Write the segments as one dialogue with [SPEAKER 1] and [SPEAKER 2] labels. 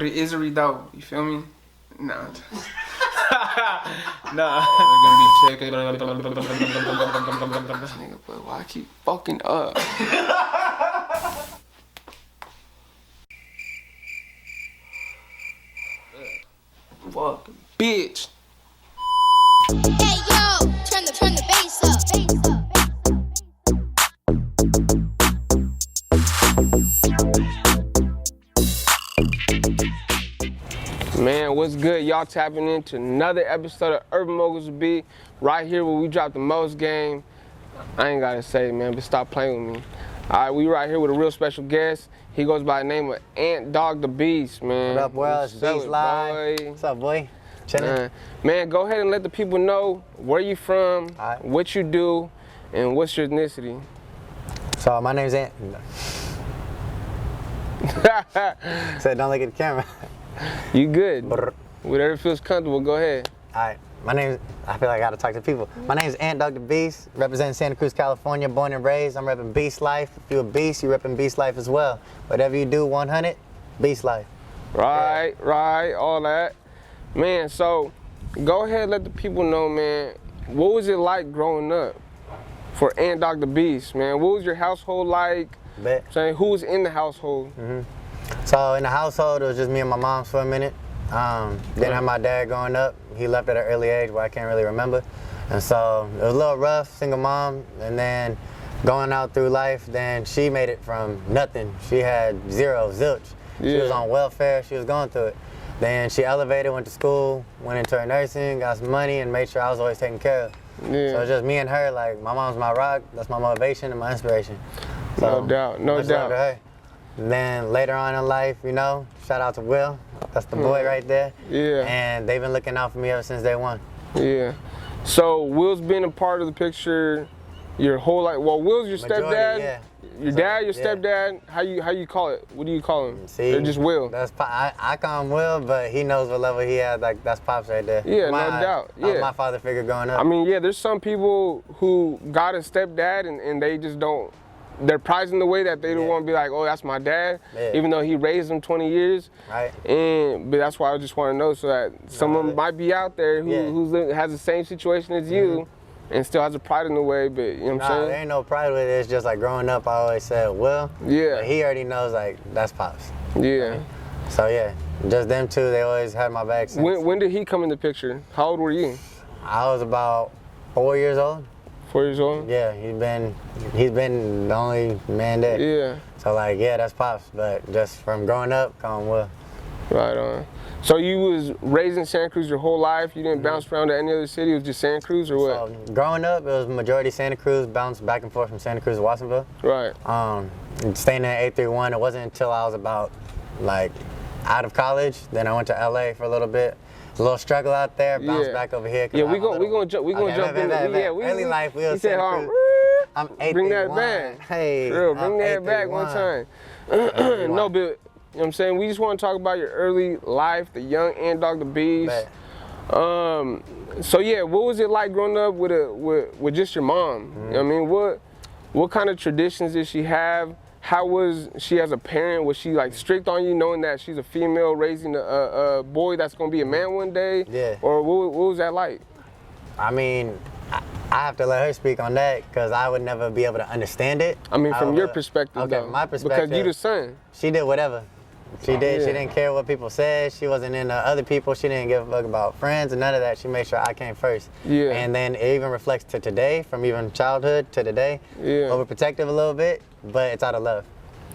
[SPEAKER 1] with an Isery though. You feel me? Nah.
[SPEAKER 2] Nah.
[SPEAKER 1] They're gonna be checking. This nigga, but why I keep fucking up? Fuck, bitch.
[SPEAKER 3] Hey yo, turn the bass up.
[SPEAKER 1] Man, what's good? Y'all tapping into another episode of UrbanMogulswithB. Right here where we drop the most game. I ain't gotta say, man, but stop playing with me. Alright, we right here with a real special guest. He goes by the name of Antdog Da Beast, man.
[SPEAKER 2] What up, world? It's Beast Live.
[SPEAKER 1] Boy.
[SPEAKER 2] What's up, boy? Chillin'.
[SPEAKER 1] Man, go ahead and let the people know where you from,
[SPEAKER 2] Right.
[SPEAKER 1] what you do, and what's your ethnicity.
[SPEAKER 2] So my name's Ant. Said don't look at the camera.
[SPEAKER 1] You good.
[SPEAKER 2] Brr.
[SPEAKER 1] Whatever feels comfortable, go ahead.
[SPEAKER 2] Alright, I feel like I gotta talk to people. My name is Antdog Da Beast, representing Santa Cruz, California, born and raised. I'm repping Beast Life. If you're a beast, you're repping Beast Life as well. Whatever you do, 100, Beast Life.
[SPEAKER 1] Right, all that. Man, so go ahead and let the people know, man, what was it like growing up for Antdog Da Beast, man? What was your household like?
[SPEAKER 2] Bet.
[SPEAKER 1] Saying who was in the household?
[SPEAKER 2] So in the household, it was just me and my mom for a minute. Didn't have my dad growing up. He left at an early age where I can't really remember. And so it was a little rough, single mom, and then going out through life, then she made it from nothing. She had zero, zilch. She was on welfare, she was going through it. Then she elevated, went to school, went into her nursing, got some money, and made sure I was always taken care of.
[SPEAKER 1] Yeah.
[SPEAKER 2] So it's just me and her, like my mom's my rock, that's my motivation and my inspiration. So,
[SPEAKER 1] No doubt, no
[SPEAKER 2] much love to
[SPEAKER 1] doubt.
[SPEAKER 2] her. And then later on in life, you know, shout out to Will, that's the boy right there.
[SPEAKER 1] Yeah.
[SPEAKER 2] And they've been looking out for me ever since day one.
[SPEAKER 1] Yeah. So Will's been a part of the picture your whole life. Well, Will's your
[SPEAKER 2] Majority,
[SPEAKER 1] stepdad.
[SPEAKER 2] yeah.
[SPEAKER 1] Your
[SPEAKER 2] So,
[SPEAKER 1] dad, your
[SPEAKER 2] yeah.
[SPEAKER 1] stepdad. How you call it? What do you call him?
[SPEAKER 2] See,
[SPEAKER 1] Or just Will?
[SPEAKER 2] That's I call him Will, but he knows what level he has. Like that's Pops right there.
[SPEAKER 1] Yeah,
[SPEAKER 2] My
[SPEAKER 1] no
[SPEAKER 2] eyes.
[SPEAKER 1] doubt.
[SPEAKER 2] That was
[SPEAKER 1] Yeah.
[SPEAKER 2] my father figure growing up.
[SPEAKER 1] I mean, yeah, there's some people who got a stepdad and they just don't, they're prizing the way that they don't want to be like, oh, that's my dad,
[SPEAKER 2] Yeah.
[SPEAKER 1] even though he raised them 20 years.
[SPEAKER 2] Right.
[SPEAKER 1] But that's why I just want to know so that someone might be out there who has the same situation as you and still has a pride in the way, but you know what I'm
[SPEAKER 2] Nah,
[SPEAKER 1] saying?
[SPEAKER 2] there ain't no pride with it. It's just like growing up, I always said Will.
[SPEAKER 1] Yeah.
[SPEAKER 2] But he already knows like that's Pops.
[SPEAKER 1] Yeah.
[SPEAKER 2] So yeah, just them two. They always had my back since.
[SPEAKER 1] When did he come in the picture? How old were you?
[SPEAKER 2] I was about 4 years old.
[SPEAKER 1] 4 years old?
[SPEAKER 2] Yeah, he's been the only man there.
[SPEAKER 1] Yeah.
[SPEAKER 2] So like, yeah, that's Pops. But just from growing up, call him Will.
[SPEAKER 1] Right on. So you was raised in Santa Cruz your whole life? You didn't bounce around to any other city? It was just Santa Cruz or what?
[SPEAKER 2] So growing up, it was majority Santa Cruz, bounced back and forth from Santa Cruz to Watsonville.
[SPEAKER 1] Right.
[SPEAKER 2] Staying at 831, it wasn't until I was about like out of college. Then I went to LA for a little bit. A little struggle out there, bounced back over here.
[SPEAKER 1] Yeah, we gonna jump in.
[SPEAKER 2] Early life, we was
[SPEAKER 1] said,
[SPEAKER 2] Santa Cruz. I'm 831.
[SPEAKER 1] bring that back.
[SPEAKER 2] Hey,
[SPEAKER 1] Real, bring that back one time. No, but you know what I'm saying? We just want to talk about your early life, the young Antdog Da Beast. So yeah, what was it like growing up with just your mom? You know what I mean? What kind of traditions did she have? How was she as a parent? Was she like strict on you, knowing that she's a female raising a boy that's gonna be a man one day?
[SPEAKER 2] Yeah.
[SPEAKER 1] Or what was that like?
[SPEAKER 2] I mean, I have to let her speak on that because I would never be able to understand it.
[SPEAKER 1] I mean, from your perspective,
[SPEAKER 2] okay,
[SPEAKER 1] though.
[SPEAKER 2] my perspective.
[SPEAKER 1] Because you the son.
[SPEAKER 2] She did whatever. She did.
[SPEAKER 1] Yeah.
[SPEAKER 2] She didn't care what people said. She wasn't into other people. She didn't give a fuck about friends and none of that. She made sure I came first.
[SPEAKER 1] Yeah.
[SPEAKER 2] And then it even reflects to today, from even childhood to today.
[SPEAKER 1] Yeah.
[SPEAKER 2] Overprotective a little bit, but it's out of love.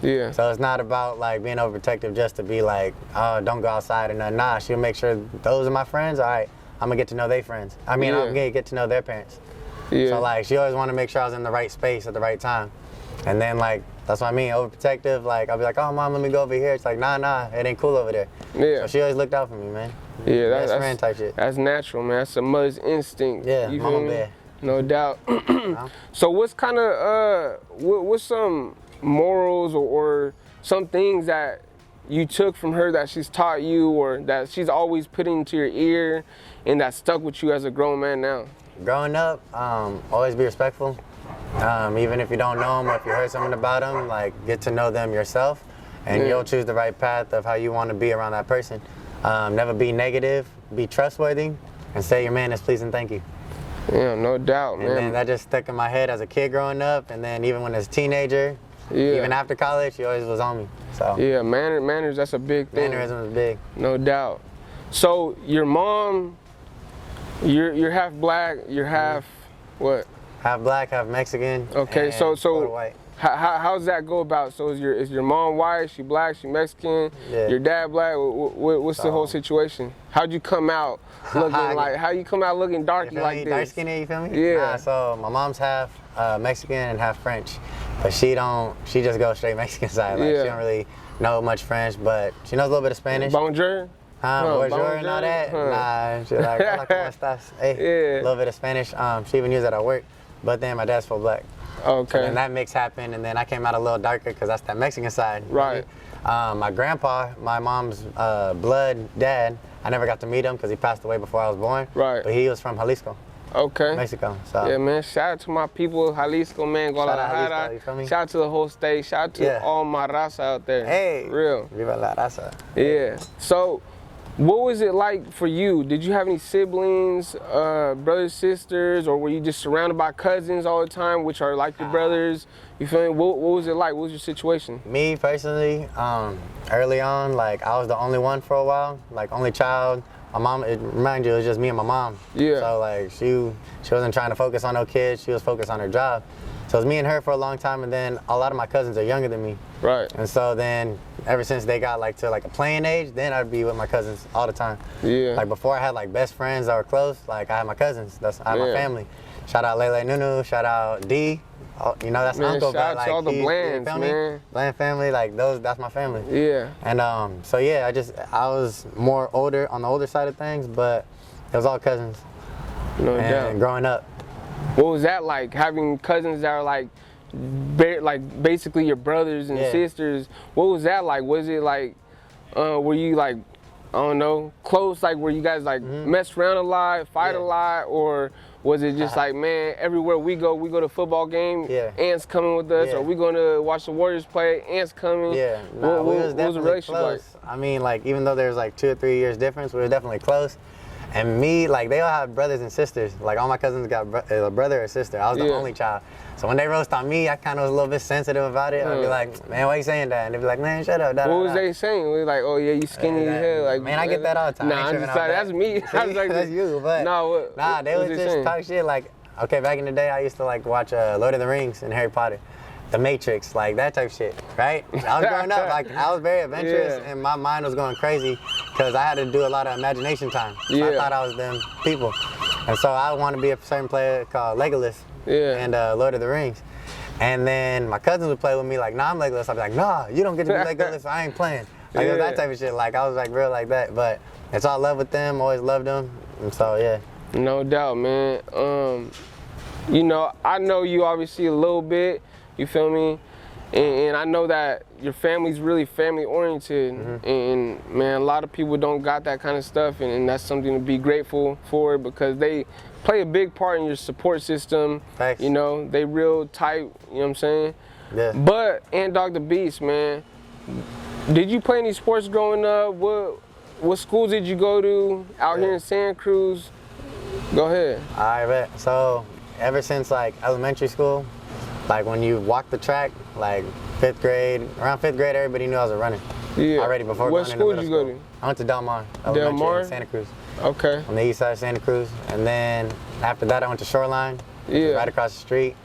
[SPEAKER 1] Yeah.
[SPEAKER 2] So it's not about like being overprotective just to be like, oh, don't go outside or nothing. Nah, she'll make sure those are my friends. All right, I'm gonna get to know their friends. I mean, I'm gonna get to know their parents.
[SPEAKER 1] Yeah.
[SPEAKER 2] So like, she always wanted to make sure I was in the right space at the right time. And then like, that's what I mean, overprotective. Like, I'll be like, oh, mom, let me go over here. It's like, nah, it ain't cool over there.
[SPEAKER 1] Yeah.
[SPEAKER 2] So she always looked out for me, man.
[SPEAKER 1] Yeah,
[SPEAKER 2] Best friend type shit.
[SPEAKER 1] That's natural, man. That's a mother's instinct.
[SPEAKER 2] Yeah,
[SPEAKER 1] you
[SPEAKER 2] mama
[SPEAKER 1] feel me?
[SPEAKER 2] bear.
[SPEAKER 1] No doubt. So what's kind of what's some morals or some things that you took from her that she's taught you or that she's always put into your ear and that stuck with you as a grown man now?
[SPEAKER 2] Growing up, always be respectful. Even if you don't know them or if you heard something about them, like get to know them yourself and
[SPEAKER 1] Yeah.
[SPEAKER 2] you'll choose the right path of how you want to be around that person. Never be negative, be trustworthy, and say your man is please and thank you.
[SPEAKER 1] Yeah, no doubt, man.
[SPEAKER 2] And then that just stuck in my head as a kid growing up, and then even when as a teenager,
[SPEAKER 1] Yeah.
[SPEAKER 2] even after college, she always was on me. So
[SPEAKER 1] Yeah, manners, that's a big thing.
[SPEAKER 2] mannerism is big.
[SPEAKER 1] No doubt. So your mom, you're half black, you're half what?
[SPEAKER 2] Half black, half Mexican.
[SPEAKER 1] Okay,
[SPEAKER 2] and
[SPEAKER 1] so
[SPEAKER 2] quarter white.
[SPEAKER 1] how's that go about? So is your mom white? She black? She Mexican?
[SPEAKER 2] Yeah.
[SPEAKER 1] Your dad black? What's the whole situation? How'd you come out looking like? How you come out looking darky like this?
[SPEAKER 2] Dark skinny, you feel me?
[SPEAKER 1] Yeah.
[SPEAKER 2] Nah, so my mom's half Mexican and half French, but she just goes straight Mexican side. Like
[SPEAKER 1] Yeah.
[SPEAKER 2] she don't really know much French, but she knows a little bit of Spanish.
[SPEAKER 1] Bonjour.
[SPEAKER 2] Bonjour and all that. Nah, she's like, hola, ¿cómo estás? Hey,
[SPEAKER 1] Yeah.
[SPEAKER 2] a little bit of Spanish. She even used it at work, but then my dad's full black.
[SPEAKER 1] Okay.
[SPEAKER 2] And that mix happened, and then I came out a little darker because that's that Mexican side. you know
[SPEAKER 1] Right.
[SPEAKER 2] what I mean? My grandpa, my mom's blood dad, I never got to meet him because he passed away before I was born.
[SPEAKER 1] Right.
[SPEAKER 2] But he was from Jalisco,
[SPEAKER 1] Okay.
[SPEAKER 2] Mexico. So
[SPEAKER 1] Yeah, man. Shout out to my people, Jalisco, man.
[SPEAKER 2] Shout out Jalisco,
[SPEAKER 1] Guadalajara.
[SPEAKER 2] you feel me?
[SPEAKER 1] Shout out to the whole state. Shout out to
[SPEAKER 2] Yeah.
[SPEAKER 1] all my raza out there.
[SPEAKER 2] hey,
[SPEAKER 1] Real.
[SPEAKER 2] Viva la raza.
[SPEAKER 1] Yeah. So, what was it like for you? Did you have any siblings, brothers, sisters, or were you just surrounded by cousins all the time, which are like your brothers? You feel me? What was it like? What was your situation?
[SPEAKER 2] Me personally, early on, like I was the only one for a while, like only child. My mom, remind you, it was just me and my mom.
[SPEAKER 1] Yeah.
[SPEAKER 2] So like she wasn't trying to focus on no kids. She was focused on her job. So it was me and her for a long time, and then a lot of my cousins are younger than me.
[SPEAKER 1] Right.
[SPEAKER 2] And so then, ever since they got like to like a playing age, then I'd be with my cousins all the time.
[SPEAKER 1] Yeah.
[SPEAKER 2] Like before I had like best friends that were close, like I had my cousins. I had my
[SPEAKER 1] Yeah.
[SPEAKER 2] family. Shout out Lele Nunu, shout out D. Oh, you know, that's
[SPEAKER 1] Man,
[SPEAKER 2] uncle,
[SPEAKER 1] shout
[SPEAKER 2] but
[SPEAKER 1] out to all the
[SPEAKER 2] you
[SPEAKER 1] Blands,
[SPEAKER 2] feel me?
[SPEAKER 1] man.
[SPEAKER 2] Bland family, like that's my family.
[SPEAKER 1] Yeah.
[SPEAKER 2] And so yeah, I was more older on the older side of things, but it was all cousins.
[SPEAKER 1] No
[SPEAKER 2] And
[SPEAKER 1] doubt.
[SPEAKER 2] growing up,
[SPEAKER 1] What was that like? Having cousins that are like basically your brothers and
[SPEAKER 2] Yeah.
[SPEAKER 1] sisters. What was that like? Was it like, were you like, I don't know, close? Like, were you guys like mess around a lot, fight a
[SPEAKER 2] Yeah.
[SPEAKER 1] lot, or was it just like, man, everywhere we go to football game,
[SPEAKER 2] Yeah.
[SPEAKER 1] Ants coming with us,
[SPEAKER 2] Yeah.
[SPEAKER 1] or we going to watch the Warriors play, Ants coming.
[SPEAKER 2] yeah,
[SPEAKER 1] What
[SPEAKER 2] we was
[SPEAKER 1] was the
[SPEAKER 2] definitely
[SPEAKER 1] relationship like?
[SPEAKER 2] close. I mean, like even though there's like 2 or 3 years difference, we were definitely close. And me, like they all have brothers and sisters. Like all my cousins got a brother or sister. I was the
[SPEAKER 1] Yeah.
[SPEAKER 2] only child. So when they roast on me, I kind of was a little bit sensitive about it. I'd be like, man, why you saying that? And they'd be like, man, shut up.
[SPEAKER 1] What was they saying? We like, oh yeah, you skinny as hell. Like,
[SPEAKER 2] Man, I get that all the time. I
[SPEAKER 1] Nah,
[SPEAKER 2] ain't
[SPEAKER 1] I'm
[SPEAKER 2] tripping
[SPEAKER 1] just
[SPEAKER 2] off
[SPEAKER 1] like, that's
[SPEAKER 2] that.
[SPEAKER 1] me. I was like,
[SPEAKER 2] That's you, but
[SPEAKER 1] nah,
[SPEAKER 2] they
[SPEAKER 1] what
[SPEAKER 2] would
[SPEAKER 1] they
[SPEAKER 2] just
[SPEAKER 1] saying?
[SPEAKER 2] talk shit. Like, okay, back in the day, I used to like watch Lord of the Rings and Harry Potter, The Matrix, like that type of shit, right? I was growing up, like I was very adventurous,
[SPEAKER 1] Yeah.
[SPEAKER 2] and my mind was going crazy because I had to do a lot of imagination time. So I
[SPEAKER 1] Yeah.
[SPEAKER 2] thought I was them people, and so I wanted to be a certain player called Legolas,
[SPEAKER 1] Yeah.
[SPEAKER 2] and Lord of the Rings. And then my cousins would play with me like, nah, I'm Legolas. I'd be like, nah, you don't get to be Legolas. I ain't playing. Like it was
[SPEAKER 1] Yeah.
[SPEAKER 2] that type of shit. Like I was like real like that. But it's all love with them. Always loved them. And so yeah.
[SPEAKER 1] No doubt, man. You know, I know you obviously a little bit, you feel me? And I know that your family's really family oriented. And man, a lot of people don't got that kind of stuff, and that's something to be grateful for because they play a big part in your support system.
[SPEAKER 2] Thanks.
[SPEAKER 1] You know, they real tight, you know what I'm saying?
[SPEAKER 2] Yeah.
[SPEAKER 1] But Antdog Da Beast, man, did you play any sports growing up? What schools did you go to out here in Santa Cruz? Go ahead.
[SPEAKER 2] All right, bet. So ever since like elementary school, like when you walk the track, like 5th grade, around 5th grade, everybody knew I was a runner.
[SPEAKER 1] Yeah.
[SPEAKER 2] Already before
[SPEAKER 1] What
[SPEAKER 2] going into
[SPEAKER 1] school
[SPEAKER 2] middle
[SPEAKER 1] did you go
[SPEAKER 2] school. I went to Del Mar Elementary
[SPEAKER 1] Del Mar?
[SPEAKER 2] in Santa Cruz,
[SPEAKER 1] Okay.
[SPEAKER 2] on the east side of Santa Cruz. And then after that, I went to Shoreline,
[SPEAKER 1] Yeah.
[SPEAKER 2] right across the street.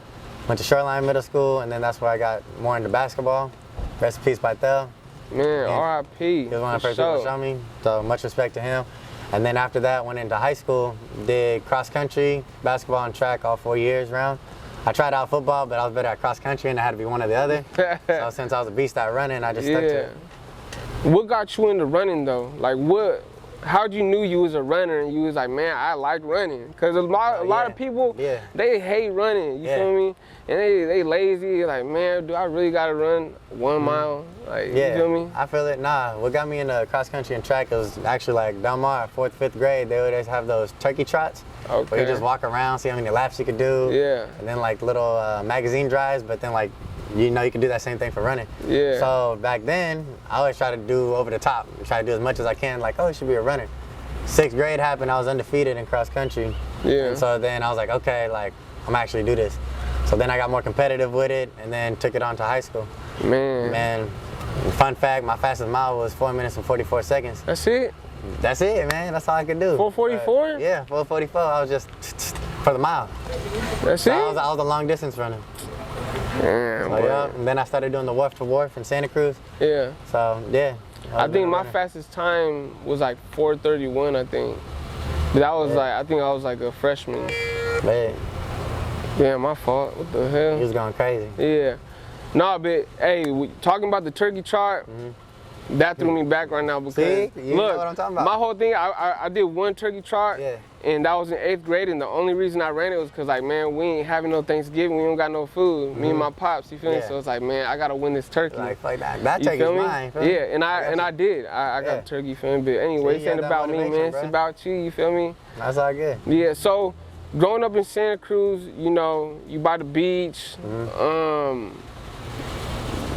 [SPEAKER 2] Went to Shoreline Middle School, and then that's where I got more into basketball. Rest in peace, Pythel.
[SPEAKER 1] Man, R.I.P.
[SPEAKER 2] He was one of the
[SPEAKER 1] For
[SPEAKER 2] first people to
[SPEAKER 1] sure.
[SPEAKER 2] show me, so much respect to him. And then after that, went into high school, did cross country, basketball, and track all 4 years round. I tried out football, but I was better at cross country, and I had to be one or the other. So since I was a beast at running, I just stuck to
[SPEAKER 1] Yeah.
[SPEAKER 2] it.
[SPEAKER 1] What got you into running though? Like how'd you knew you was a runner and you was like, man, I like running? Cause a lot
[SPEAKER 2] yeah.
[SPEAKER 1] of people,
[SPEAKER 2] Yeah.
[SPEAKER 1] they hate running, you
[SPEAKER 2] Yeah.
[SPEAKER 1] feel me? And they lazy, like, man, do I really gotta run 1 mile? Like,
[SPEAKER 2] Yeah,
[SPEAKER 1] you feel me?
[SPEAKER 2] I feel it. Nah, what got me into cross country and track was actually like Del Mar, 4th, 5th grade. They would always have those turkey trots. Where
[SPEAKER 1] Okay.
[SPEAKER 2] you just walk around, see how many laps you could do.
[SPEAKER 1] Yeah.
[SPEAKER 2] And then like little magazine drives, but then like you know you can do that same thing for running.
[SPEAKER 1] Yeah.
[SPEAKER 2] So back then, I always try to do over the top, try to do as much as I can. Like, oh, you should be a runner. 6th grade happened, I was undefeated in cross country.
[SPEAKER 1] Yeah.
[SPEAKER 2] And so then I was like, okay, like I'm actually do this. So then I got more competitive with it, and then took it on to high school. Man, fun fact, my fastest mile was 4 minutes and 44 seconds.
[SPEAKER 1] That's it?
[SPEAKER 2] That's it, man. That's all I could do.
[SPEAKER 1] 4:44?
[SPEAKER 2] Yeah, 4:44. I was just for the mile.
[SPEAKER 1] That's
[SPEAKER 2] So
[SPEAKER 1] it?
[SPEAKER 2] I was a long distance runner.
[SPEAKER 1] Damn,
[SPEAKER 2] So,
[SPEAKER 1] boy.
[SPEAKER 2] yeah. And then I started doing the wharf to wharf in Santa Cruz.
[SPEAKER 1] Yeah.
[SPEAKER 2] So yeah.
[SPEAKER 1] I think my fastest time was like 4:31, I think. But that was like, I think I was like a freshman.
[SPEAKER 2] Man,
[SPEAKER 1] Yeah, my fault. What the
[SPEAKER 2] he
[SPEAKER 1] hell?
[SPEAKER 2] was going crazy.
[SPEAKER 1] Yeah. Nah, but hey, talking about the turkey trot, that threw me back right now because
[SPEAKER 2] See? You know
[SPEAKER 1] look,
[SPEAKER 2] what I'm talking about.
[SPEAKER 1] my whole thing, I did one turkey trot,
[SPEAKER 2] Yeah.
[SPEAKER 1] and that was in 8th grade, and the only reason I ran it was because like, man, we ain't having no Thanksgiving, we don't got no food. Me and my pops, you feel me?
[SPEAKER 2] Yeah.
[SPEAKER 1] So it's like, man, I gotta win this turkey.
[SPEAKER 2] Like fuck that. That
[SPEAKER 1] You
[SPEAKER 2] turkey's
[SPEAKER 1] feel me?
[SPEAKER 2] mine. Feel me?
[SPEAKER 1] Yeah, and I did. I got
[SPEAKER 2] Yeah.
[SPEAKER 1] the turkey, feel me? But anyway,
[SPEAKER 2] See,
[SPEAKER 1] this
[SPEAKER 2] you
[SPEAKER 1] ain't
[SPEAKER 2] got that
[SPEAKER 1] about me, man.
[SPEAKER 2] motivation,
[SPEAKER 1] It's
[SPEAKER 2] bruh.
[SPEAKER 1] about you. You feel me?
[SPEAKER 2] That's all good.
[SPEAKER 1] Yeah. So, growing up in Santa Cruz, you know, you by the beach.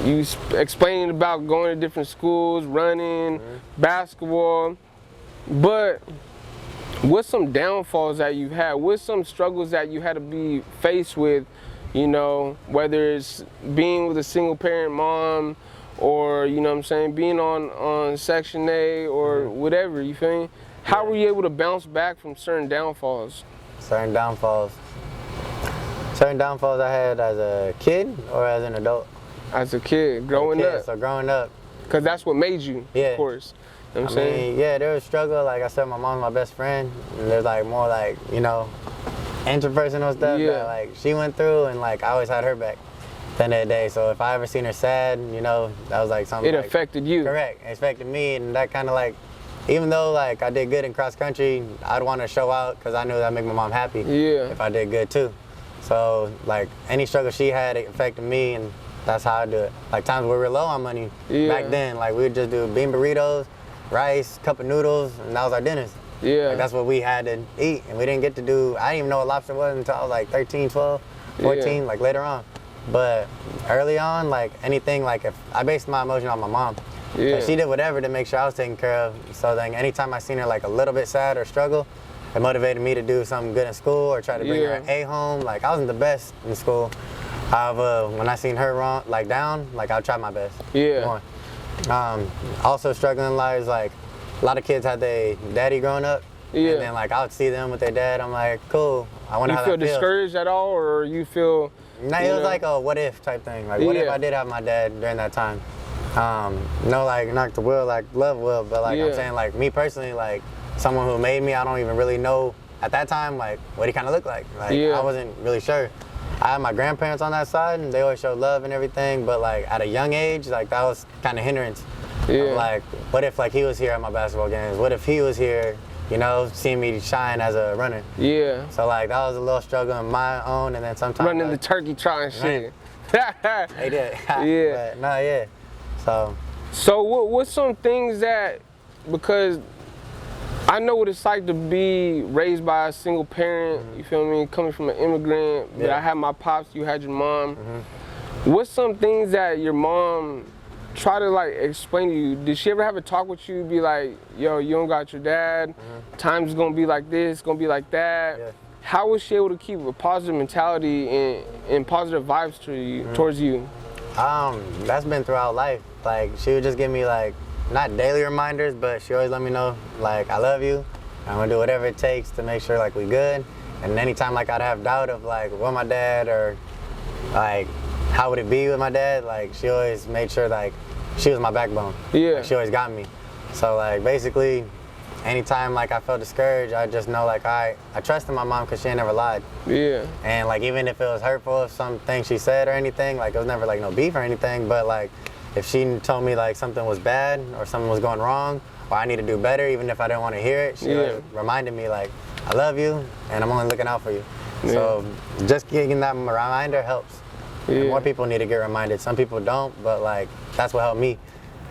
[SPEAKER 1] You explaining about going to different schools, running, basketball. But what's some downfalls that you've had? What's some struggles that you had to be faced with? You know, whether it's being with a single parent mom, or you know what I'm saying, being on Section A or whatever, you feel me? How were you able to bounce back from certain downfalls?
[SPEAKER 2] Certain downfalls. Certain downfalls I had as a kid or as an adult.
[SPEAKER 1] As a kid, growing
[SPEAKER 2] Kid,
[SPEAKER 1] up,
[SPEAKER 2] So growing up,
[SPEAKER 1] because that's what made you,
[SPEAKER 2] Yeah.
[SPEAKER 1] of course. You know
[SPEAKER 2] I
[SPEAKER 1] what I'm saying?
[SPEAKER 2] mean, yeah, there was struggle. Like I said, my mom's my best friend. And there's like more like, you know, interpersonal stuff
[SPEAKER 1] Yeah.
[SPEAKER 2] that like she went through, and like I always had her back at the end of the day. So if I ever seen her sad, you know, that was like something
[SPEAKER 1] It
[SPEAKER 2] like,
[SPEAKER 1] affected you.
[SPEAKER 2] Correct. It affected me, and that kind of like, even though like I did good in cross country, I'd want to show out because I knew that'd make my mom happy.
[SPEAKER 1] Yeah.
[SPEAKER 2] If I did good too. So like any struggle she had, it affected me, and that's how I do it. Like times where we were low on money
[SPEAKER 1] Yeah.
[SPEAKER 2] back then, like we would just do bean burritos, rice, cup of noodles, and that was our dinners.
[SPEAKER 1] Yeah.
[SPEAKER 2] Like that's what we had to eat, and we didn't get to do. I didn't even know what lobster was until I was like 13, 12, 14,
[SPEAKER 1] Yeah.
[SPEAKER 2] like later on. But early on, like anything, like if I based my emotion on my mom.
[SPEAKER 1] Yeah.
[SPEAKER 2] Like, she did whatever to make sure I was taken care of. So then anytime I seen her like a little bit sad or struggle, it motivated me to do something good in school or try to bring her
[SPEAKER 1] Yeah.
[SPEAKER 2] an A home. Like I wasn't the best in school. However, when I seen her wrong, like down, like I'll try my best.
[SPEAKER 1] Yeah.
[SPEAKER 2] More. Also struggling in life is like a lot of kids had their daddy growing up.
[SPEAKER 1] Yeah.
[SPEAKER 2] And then like I would see them with their dad. I'm like, cool. I wonder
[SPEAKER 1] You
[SPEAKER 2] how
[SPEAKER 1] feel
[SPEAKER 2] that feels.
[SPEAKER 1] discouraged at all, or you feel?
[SPEAKER 2] No,
[SPEAKER 1] you
[SPEAKER 2] it was
[SPEAKER 1] know-
[SPEAKER 2] like a what if type thing. Like what if
[SPEAKER 1] Yeah.
[SPEAKER 2] I did have my dad during that time? No, like not the will, like love will, but like
[SPEAKER 1] Yeah.
[SPEAKER 2] I'm saying like me personally, like someone who made me, I don't even really know at that time like what he kind of looked like. Like
[SPEAKER 1] Yeah.
[SPEAKER 2] I wasn't really sure. I had my grandparents on that side, and they always showed love and everything. But like at a young age, like that was kind of hindrance.
[SPEAKER 1] Yeah.
[SPEAKER 2] Like what if like he was here at my basketball games? What if he was here? You know, seeing me shine as a runner.
[SPEAKER 1] Yeah.
[SPEAKER 2] So like that was a little struggle on my own, and then sometimes
[SPEAKER 1] Running the
[SPEAKER 2] like,
[SPEAKER 1] turkey trot and shit.
[SPEAKER 2] they did.
[SPEAKER 1] Yeah.
[SPEAKER 2] But no, yeah. So
[SPEAKER 1] So what's some things that, because I know what it's like to be raised by a single parent, you feel me, coming from an immigrant, but
[SPEAKER 2] Yeah.
[SPEAKER 1] I had my pops, you had your mom. What's some things that your mom try to like explain to you? Did she ever have a talk with you, be like, yo, you don't got your dad, time's gonna be like this, gonna be like that?
[SPEAKER 2] Yeah.
[SPEAKER 1] How was she able to keep a positive mentality and positive vibes to you, towards you?
[SPEAKER 2] that's been throughout life. Like she would just give me like not daily reminders, but she always let me know like I love you. I'm gonna do whatever it takes to make sure like we good. And anytime like I'd have doubt of like what my dad or like how would it be with my dad, like she always made sure like she was my backbone.
[SPEAKER 1] Yeah.
[SPEAKER 2] Like, she always got me. So like basically anytime like I felt discouraged, I just know like I trusted my mom because she ain't never lied.
[SPEAKER 1] Yeah.
[SPEAKER 2] And like even if it was hurtful, if something she said or anything, like it was never like no beef or anything, but like if she told me like something was bad or something was going wrong or I need to do better, even if I didn't want to hear it, she
[SPEAKER 1] Yeah.
[SPEAKER 2] always reminded me like I love you and I'm only looking out for you.
[SPEAKER 1] Yeah.
[SPEAKER 2] So just getting that reminder helps. And
[SPEAKER 1] Yeah.
[SPEAKER 2] more people need to get reminded. Some people don't, but like that's what helped me.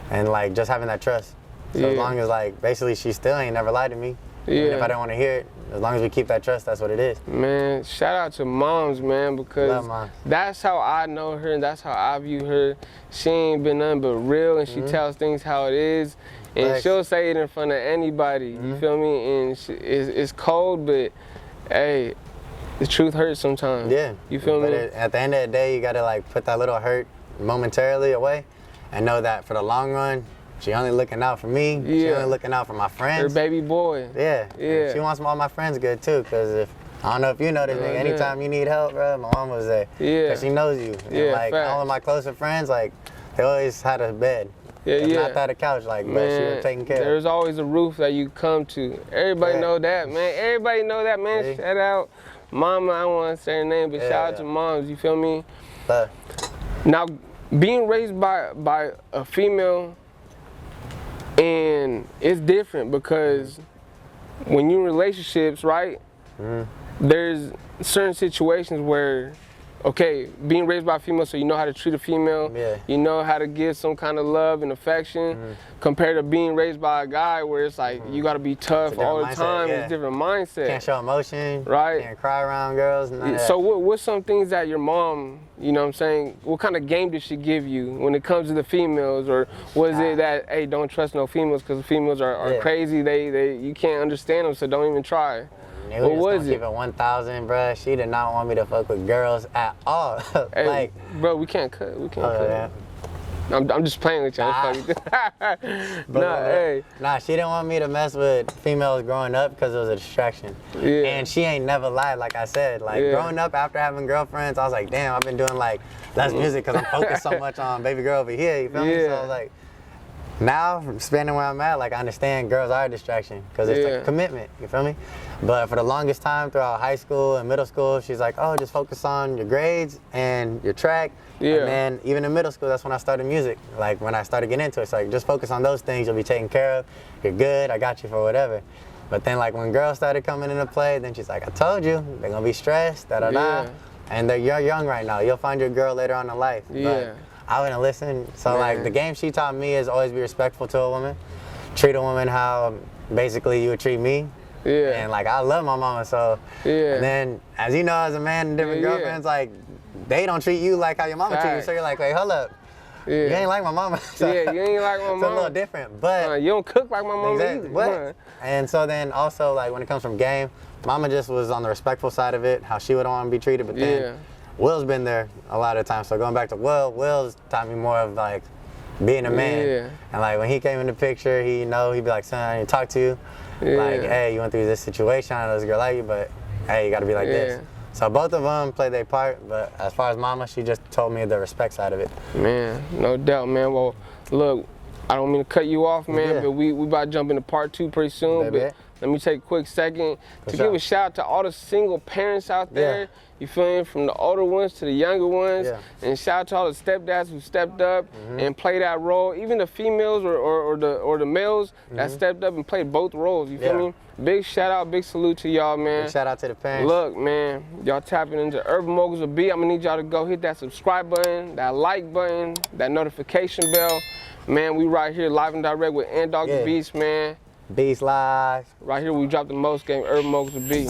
[SPEAKER 2] And like just having that trust. So as
[SPEAKER 1] Yeah.
[SPEAKER 2] long as like basically she still ain't never lied to me, Even
[SPEAKER 1] Yeah.
[SPEAKER 2] if I don't want to hear it, as long as we keep that trust, that's what it is.
[SPEAKER 1] Man, shout out to moms, man, because
[SPEAKER 2] Love moms.
[SPEAKER 1] that's how I know her and that's how I view her. She ain't been nothing but real, and she tells things how it is, and
[SPEAKER 2] Facts.
[SPEAKER 1] she'll say it in front of anybody. You feel me? And it's cold, but hey, the truth hurts sometimes.
[SPEAKER 2] Yeah.
[SPEAKER 1] You feel
[SPEAKER 2] But
[SPEAKER 1] me?
[SPEAKER 2] at the end of the day, you gotta like put that little hurt momentarily away, and know that for the long run, she only looking out for me. She
[SPEAKER 1] Yeah.
[SPEAKER 2] only looking out for my
[SPEAKER 1] Her
[SPEAKER 2] friends.
[SPEAKER 1] baby boy.
[SPEAKER 2] Yeah.
[SPEAKER 1] Yeah.
[SPEAKER 2] And she wants all my friends good too, cause if I don't know if you know this, nigga,
[SPEAKER 1] yeah.
[SPEAKER 2] anytime you need help, bro, my mom was there.
[SPEAKER 1] Yeah.
[SPEAKER 2] Cause she knows you. And
[SPEAKER 1] Yeah,
[SPEAKER 2] like
[SPEAKER 1] facts.
[SPEAKER 2] all of my closer friends, like they always had a bed.
[SPEAKER 1] Yeah,
[SPEAKER 2] if
[SPEAKER 1] yeah.
[SPEAKER 2] not that a couch, like but she was taking care of.
[SPEAKER 1] There's always a roof that you come to. Everybody
[SPEAKER 2] Yeah.
[SPEAKER 1] know that, man. Everybody know that, man.
[SPEAKER 2] See?
[SPEAKER 1] Shout out mama, I don't want to say her name, but
[SPEAKER 2] Yeah,
[SPEAKER 1] shout out
[SPEAKER 2] yeah.
[SPEAKER 1] to moms, you feel me?
[SPEAKER 2] But
[SPEAKER 1] Now, being raised by a female, and it's different because when you're in relationships, right, there's certain situations where, okay, being raised by a female, so you know how to treat a female,
[SPEAKER 2] Yeah.
[SPEAKER 1] you know how to give some kind of love and affection, compared to being raised by a guy where it's like you gotta be tough
[SPEAKER 2] It's a
[SPEAKER 1] all the
[SPEAKER 2] different
[SPEAKER 1] time,
[SPEAKER 2] mindset, yeah.
[SPEAKER 1] it's a different mindset.
[SPEAKER 2] can't show emotion.
[SPEAKER 1] Right.
[SPEAKER 2] Can't cry around girls. None of that.
[SPEAKER 1] So what's some things that your mom, you know what I'm saying, what kind of game did she give you when it comes to the females? Or was it that, hey, don't trust no females because the females are
[SPEAKER 2] Yeah.
[SPEAKER 1] crazy, they you can't understand them, so don't even try?
[SPEAKER 2] Nigga,
[SPEAKER 1] What
[SPEAKER 2] just
[SPEAKER 1] was
[SPEAKER 2] gonna
[SPEAKER 1] it?
[SPEAKER 2] Keep it 1,000, bruh. She did not want me to fuck with girls at all.
[SPEAKER 1] Hey,
[SPEAKER 2] like,
[SPEAKER 1] bro, we can't cut, we can't
[SPEAKER 2] oh,
[SPEAKER 1] cut.
[SPEAKER 2] yeah.
[SPEAKER 1] I'm just playing with you.
[SPEAKER 2] But,
[SPEAKER 1] Nah, hey.
[SPEAKER 2] Nah, she didn't want me to mess with females growing up because it was a distraction.
[SPEAKER 1] Yeah.
[SPEAKER 2] And she ain't never lied, like I said. Like,
[SPEAKER 1] Yeah.
[SPEAKER 2] growing up after having girlfriends, I was like, damn, I've been doing like less music because I'm focused so much on baby girl over here, you feel me? So
[SPEAKER 1] Yeah.
[SPEAKER 2] I was like, now, from spending where I'm at, like I understand girls are a distraction because it's
[SPEAKER 1] Yeah.
[SPEAKER 2] like a commitment, you feel me? But for the longest time throughout high school and middle school, she's like, oh, just focus on your grades and your track.
[SPEAKER 1] Yeah.
[SPEAKER 2] And then even in middle school, that's when I started music. Like when I started getting into it, it's like, just focus on those things, you'll be taken care of. You're good, I got you for whatever. But then like when girls started coming into play, then she's like, I told you, they're gonna be stressed, da da da.
[SPEAKER 1] Yeah.
[SPEAKER 2] And you're young right now, you'll find your girl later on in life.
[SPEAKER 1] Yeah.
[SPEAKER 2] But I wouldn't listen. So
[SPEAKER 1] Man.
[SPEAKER 2] like the game she taught me is always be respectful to a woman. Treat a woman how basically you would treat me.
[SPEAKER 1] Yeah.
[SPEAKER 2] And like I love my mama, so
[SPEAKER 1] Yeah.
[SPEAKER 2] and then as you know, as a man and different
[SPEAKER 1] Yeah, yeah.
[SPEAKER 2] girlfriends, like they don't treat you like how your mama treat you.
[SPEAKER 1] Facts.
[SPEAKER 2] So you're like, wait, hold up.
[SPEAKER 1] Yeah.
[SPEAKER 2] You ain't like my mama. So
[SPEAKER 1] Yeah, you ain't like my
[SPEAKER 2] it's a little
[SPEAKER 1] mom.
[SPEAKER 2] different. But
[SPEAKER 1] You don't cook like my mom
[SPEAKER 2] exactly.
[SPEAKER 1] either.
[SPEAKER 2] What? And so then also like when it comes from game, mama just was on the respectful side of it, how she would want to be treated, but then
[SPEAKER 1] Yeah.
[SPEAKER 2] Will's been there a lot of times. So going back to Will's taught me more of like being a man.
[SPEAKER 1] Yeah.
[SPEAKER 2] And like when he came in the picture, he'd be like, son, I need to talk to you.
[SPEAKER 1] Yeah.
[SPEAKER 2] Like, hey, you went through this situation, I know this girl like you, but hey, you gotta be like
[SPEAKER 1] Yeah.
[SPEAKER 2] this. So both of them played their part, but as far as mama, she just told me the respect side of it.
[SPEAKER 1] Man, no doubt, man. Well, look, I don't mean to cut you off, man,
[SPEAKER 2] Yeah.
[SPEAKER 1] but we about to jump into part 2 pretty soon.
[SPEAKER 2] Baby.
[SPEAKER 1] But let me take a quick second to
[SPEAKER 2] sure.
[SPEAKER 1] give a shout out to all the single parents out there.
[SPEAKER 2] Yeah.
[SPEAKER 1] You feel me? From the older ones to the younger ones.
[SPEAKER 2] Yeah.
[SPEAKER 1] And shout out to all the stepdads who stepped up and played that role. Even the females or the males that stepped up and played both roles. You feel
[SPEAKER 2] Yeah.
[SPEAKER 1] me? Big shout out, big salute to y'all, man.
[SPEAKER 2] Big shout out to the parents.
[SPEAKER 1] Look, man, y'all tapping into Urban Moguls with B. I'm gonna need y'all to go hit that subscribe button, that like button, that notification bell. Man, we right here live and direct with Antdog Da
[SPEAKER 2] Yeah.
[SPEAKER 1] Beast, man.
[SPEAKER 2] Beast Live.
[SPEAKER 1] Right here we drop the most game, Urban Moguls with B.